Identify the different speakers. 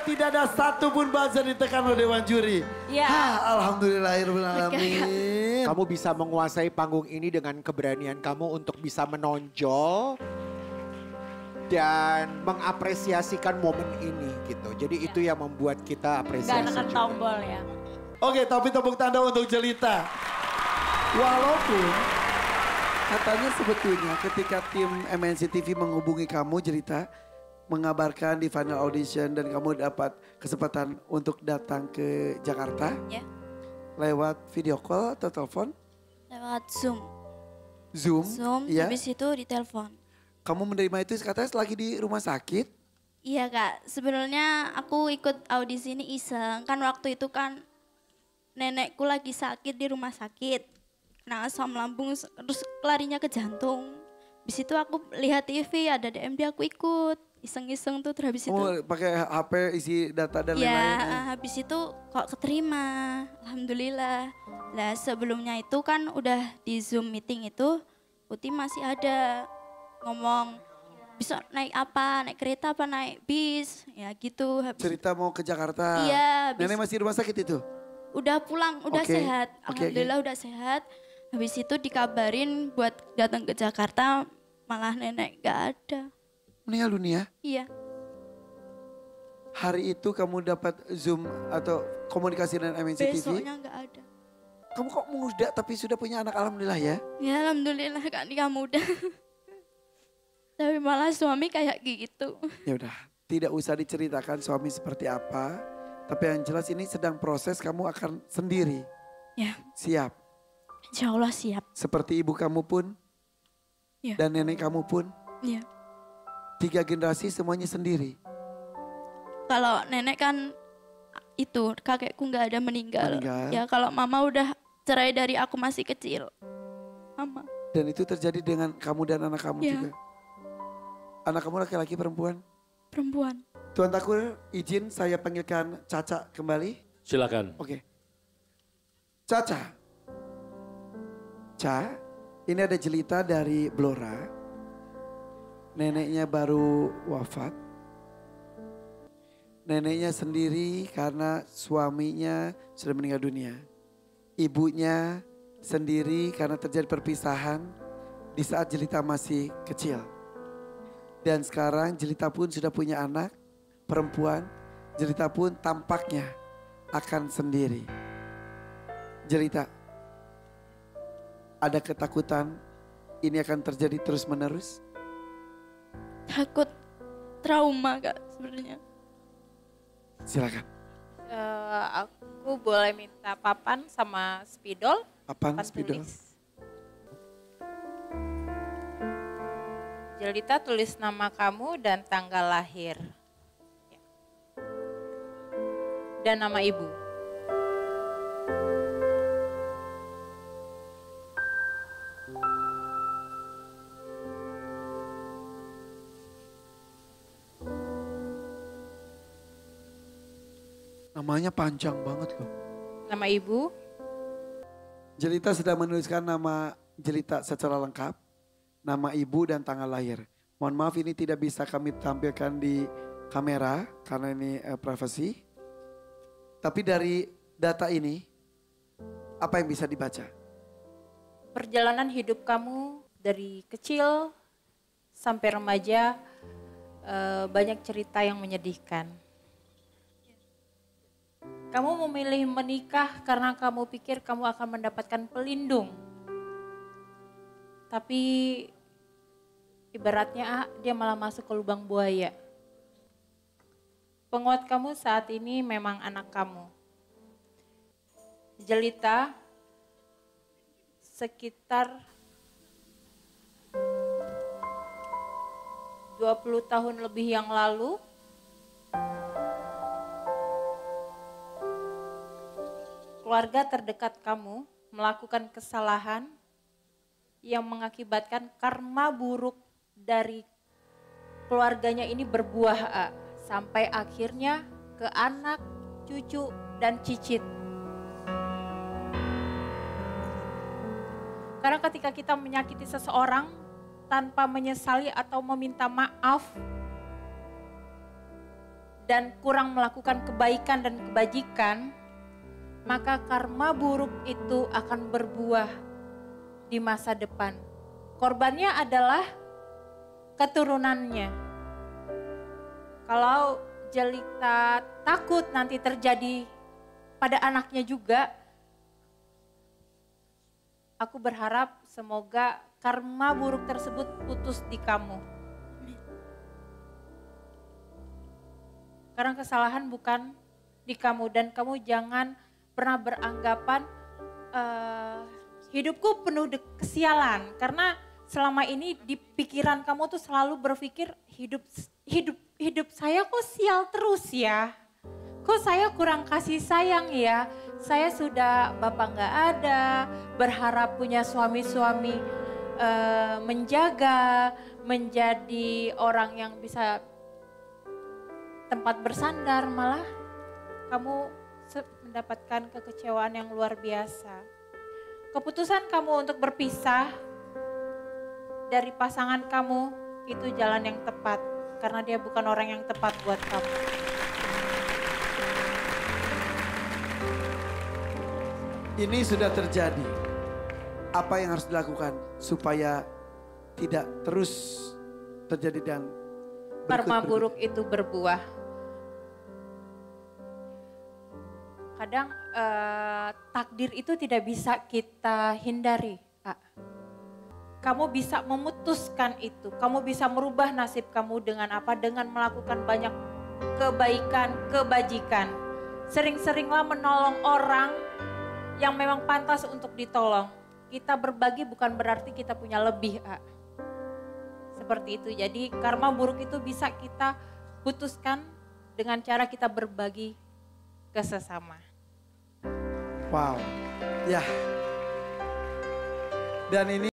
Speaker 1: tidak ada satupun buzzer ditekan oleh Dewan Juri.
Speaker 2: Ya.
Speaker 1: Alhamdulillahirrahmanirrahim.
Speaker 3: Kamu bisa menguasai panggung ini dengan keberanian kamu untuk bisa menonjol dan mengapresiasikan momen ini gitu. Jadi itu yang membuat kita apresiasi.
Speaker 2: Gak nekan tombol ya.
Speaker 1: Oke, tapi tepuk tanda untuk Jelita. Walaupun katanya sebetulnya ketika tim MNC TV menghubungi kamu Jelita, mengabarkan di final audition dan kamu dapat kesempatan untuk datang ke Jakarta.
Speaker 2: Ya.
Speaker 1: Lewat video call atau telepon?
Speaker 2: Lewat Zoom.
Speaker 1: Zoom?
Speaker 2: Zoom,
Speaker 1: Iya.
Speaker 2: habis itu ditelepon.
Speaker 1: Kamu menerima itu katanya lagi di rumah sakit?
Speaker 2: Iya kak, sebenarnya aku ikut audisi ini iseng. Kan waktu itu kan nenekku lagi sakit di rumah sakit. Nah asam lambung terus larinya ke jantung. Habis itu aku lihat TV ada DMD aku ikut. Iseng-iseng tuh terus habis itu.
Speaker 1: Oh pakai HP isi data dan
Speaker 2: Ya
Speaker 1: lain-lain.
Speaker 2: habis itu kok keterima. Alhamdulillah. Lah sebelumnya itu kan udah di Zoom meeting itu Putih masih ada ngomong bisa naik apa, naik kereta apa naik bis, ya gitu.
Speaker 1: Cerita mau ke Jakarta.
Speaker 2: Iya.
Speaker 1: Nenek masih di rumah sakit itu?
Speaker 2: Udah pulang, udah
Speaker 1: Oke,
Speaker 2: sehat.
Speaker 1: oke.
Speaker 2: Alhamdulillah udah sehat. Habis itu dikabarin buat datang ke Jakarta, malah nenek gak ada.
Speaker 1: Meninggal dunia?
Speaker 2: Iya,
Speaker 1: Hari itu kamu dapat Zoom atau komunikasi dengan MNC TV?
Speaker 2: besoknya gak ada.
Speaker 1: Kamu kok muda tapi sudah punya anak, alhamdulillah ya?
Speaker 2: Ya alhamdulillah kak nikah muda. Tapi malah suami kayak gitu.
Speaker 1: Ya udah, tidak usah diceritakan suami seperti apa. Tapi yang jelas ini sedang proses, kamu akan sendiri.
Speaker 2: Ya,
Speaker 1: Siap.
Speaker 2: insya Allah siap.
Speaker 1: Seperti ibu kamu pun
Speaker 2: Ya.
Speaker 1: dan nenek kamu pun.
Speaker 2: Ya.
Speaker 1: 3 generasi semuanya sendiri.
Speaker 2: Kalau nenek kan itu kakekku nggak ada meninggal.
Speaker 1: Meninggal.
Speaker 2: Ya kalau mama udah cerai dari aku masih kecil. Mama.
Speaker 1: Dan itu terjadi dengan kamu dan anak kamu
Speaker 2: Ya.
Speaker 1: juga. Anak kamu laki-laki perempuan?
Speaker 2: Perempuan.
Speaker 1: Tuan Takur izin saya panggilkan Caca kembali.
Speaker 4: Silakan.
Speaker 1: Oke. Caca. Ca, ini ada Jelita dari Blora. Neneknya baru wafat. Neneknya sendiri karena suaminya sudah meninggal dunia. Ibunya sendiri karena terjadi perpisahan di saat Jelita masih kecil. Dan sekarang Jelita pun sudah punya anak perempuan. Jelita pun tampaknya akan sendiri. Jelita, ada ketakutan ini akan terjadi terus menerus?
Speaker 2: Takut trauma kak sebenarnya.
Speaker 1: Silakan.
Speaker 5: Aku boleh minta papan sama spidol?
Speaker 1: Papan
Speaker 5: Papan
Speaker 1: spidol.
Speaker 5: tulis. Jelita tulis nama kamu dan tanggal lahir. Ya. Dan nama ibu.
Speaker 1: Namanya panjang banget loh.
Speaker 5: Nama ibu,
Speaker 1: Jelita sedang menuliskan nama Jelita secara lengkap, nama ibu dan tanggal lahir. Mohon maaf ini tidak bisa kami tampilkan di kamera karena ini privasi. Tapi dari data ini, apa yang bisa dibaca?
Speaker 5: perjalanan hidup kamu dari kecil sampai remaja, banyak cerita yang menyedihkan. Kamu memilih menikah karena kamu pikir kamu akan mendapatkan pelindung. Tapi ibaratnya dia malah masuk ke lubang buaya. Penguat kamu saat ini memang anak kamu. Jelita, sekitar 20 tahun lebih yang lalu, keluarga terdekat kamu melakukan kesalahan yang mengakibatkan karma buruk dari keluarganya ini berbuah sampai akhirnya ke anak, cucu, dan cicit. Karena ketika kita menyakiti seseorang tanpa menyesali atau meminta maaf, dan kurang melakukan kebaikan dan kebajikan, maka karma buruk itu akan berbuah di masa depan. Korbannya adalah keturunannya. Kalau Jelita takut nanti terjadi pada anaknya juga, aku berharap semoga karma buruk tersebut putus di kamu. Karena kesalahan bukan di kamu, dan kamu jangan pernah beranggapan hidupku penuh kesialan. Karena selama ini di pikiran kamu tuh selalu berpikir hidup saya kok sial terus ya. Kok saya kurang kasih sayang ya. Saya sudah bapak gak ada, berharap punya suami-suami menjaga, menjadi orang yang bisa tempat bersandar, malah kamu mendapatkan kekecewaan yang luar biasa. Keputusan kamu untuk berpisah dari pasangan kamu itu jalan yang tepat, karena dia bukan orang yang tepat buat kamu.
Speaker 1: Ini sudah terjadi. Apa yang harus dilakukan supaya tidak terus terjadi dan
Speaker 5: Karma buruk itu berbuah. Kadang takdir itu tidak bisa kita hindari. Kamu bisa memutuskan itu, kamu bisa merubah nasib kamu dengan apa? Dengan melakukan banyak kebaikan, kebajikan. Sering-seringlah menolong orang yang memang pantas untuk ditolong. Kita berbagi bukan berarti kita punya lebih. Seperti itu, jadi karma buruk itu bisa kita putuskan dengan cara kita berbagi ke sesama.
Speaker 1: Wow, ya. Dan ini